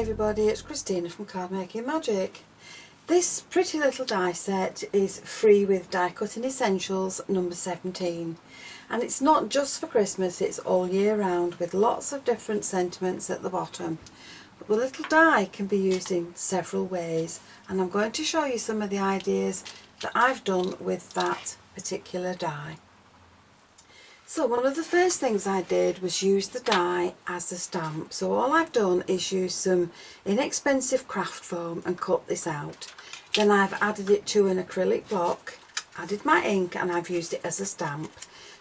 Hi everybody, it's Christina from Card Making Magic. This pretty little die set is free with Die Cutting Essentials number 17, and it's not just for Christmas, it's all year round with lots of different sentiments at the bottom. But the little die can be used in several ways, and I'm going to show you some of the ideas that I've done with that particular die. So one of the first things I did was use the die as a stamp. So all I've done is use some inexpensive craft foam and cut this out. Then I've added it to an acrylic block, added my ink, and I've used it as a stamp.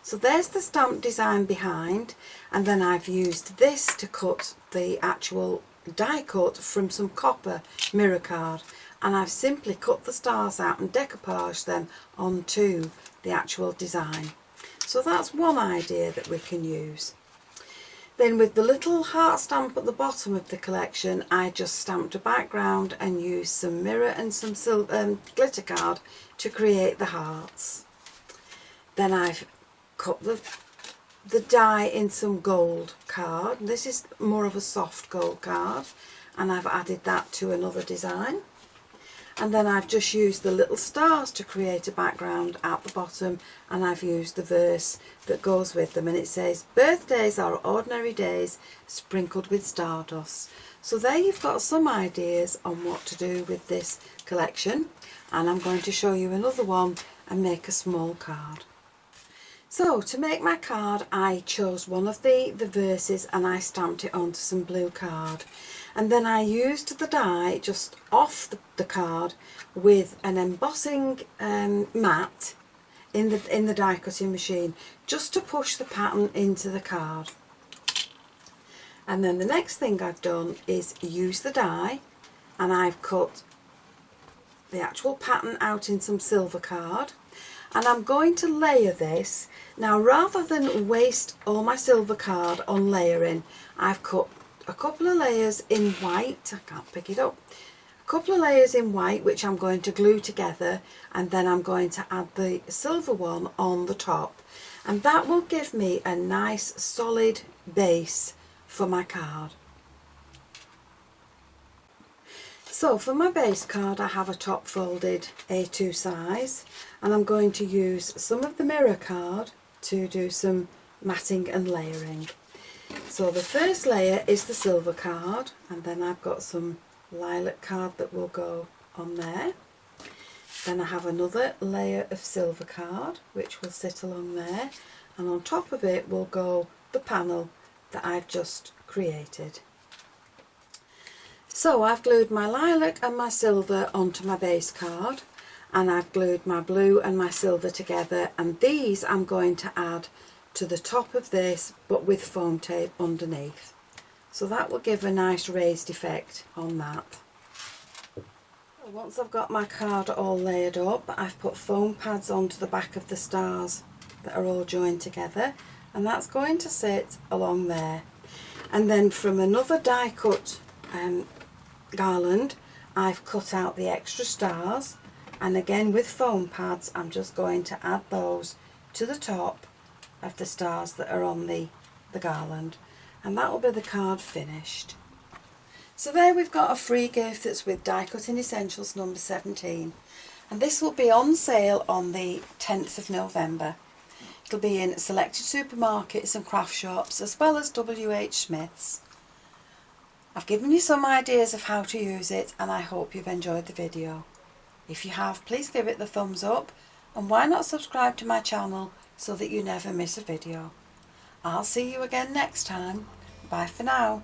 So there's the stamp design behind, and then I've used this to cut the actual die cut from some copper mirror card, and I've simply cut the stars out and decoupaged them onto the actual design. So that's one idea that we can use. Then with the little heart stamp at the bottom of the collection, I just stamped a background and used some mirror and some glitter card to create the hearts. Then I've cut the die in some gold card. This is more of a soft gold card, and I've added that to another design. And then I've just used the little stars to create a background at the bottom, and I've used the verse that goes with them, and it says, "Birthdays are ordinary days sprinkled with stardust." So there you've got some ideas on what to do with this collection, and I'm going to show you another one and make a small card. So to make my card, I chose one of the verses and I stamped it onto some blue card. And then I used the die just off the card with an embossing mat in the die cutting machine, just to push the pattern into the card. And then the next thing I've done is use the die, and I've cut the actual pattern out in some silver card, and I'm going to layer this. Now, rather than waste all my silver card on layering, I've cut a couple of layers in white. I can't pick it up. A couple of layers in white, which I'm going to glue together, and then I'm going to add the silver one on the top, and that will give me a nice solid base for my card. So for my base card, I have a top folded A2 size, and I'm going to use some of the mirror card to do some matting and layering. So the first layer is the silver card, and then I've got some lilac card that will go on there. Then I have another layer of silver card which will sit along there, and on top of it will go the panel that I've just created. So I've glued my lilac and my silver onto my base card, and I've glued my blue and my silver together, and these I'm going to add to the top of this, but with foam tape underneath. So that will give a nice raised effect on that. Once I've got my card all layered up, I've put foam pads onto the back of the stars that are all joined together, and that's going to sit along there. And then from another die cut garland, I've cut out the extra stars, and again with foam pads I'm just going to add those to the top of the stars that are on the garland, and that will be the card finished. So there we've got a free gift that's with Die Cutting Essentials number 17, and this will be on sale on the 10th of November. It'll be in selected supermarkets and craft shops, as well as WH Smith's. I've given you some ideas of how to use it, and I hope you've enjoyed the video. If you have, please give it the thumbs up, and why not subscribe to my channel so that you never miss a video. I'll see you again next time. Bye for now.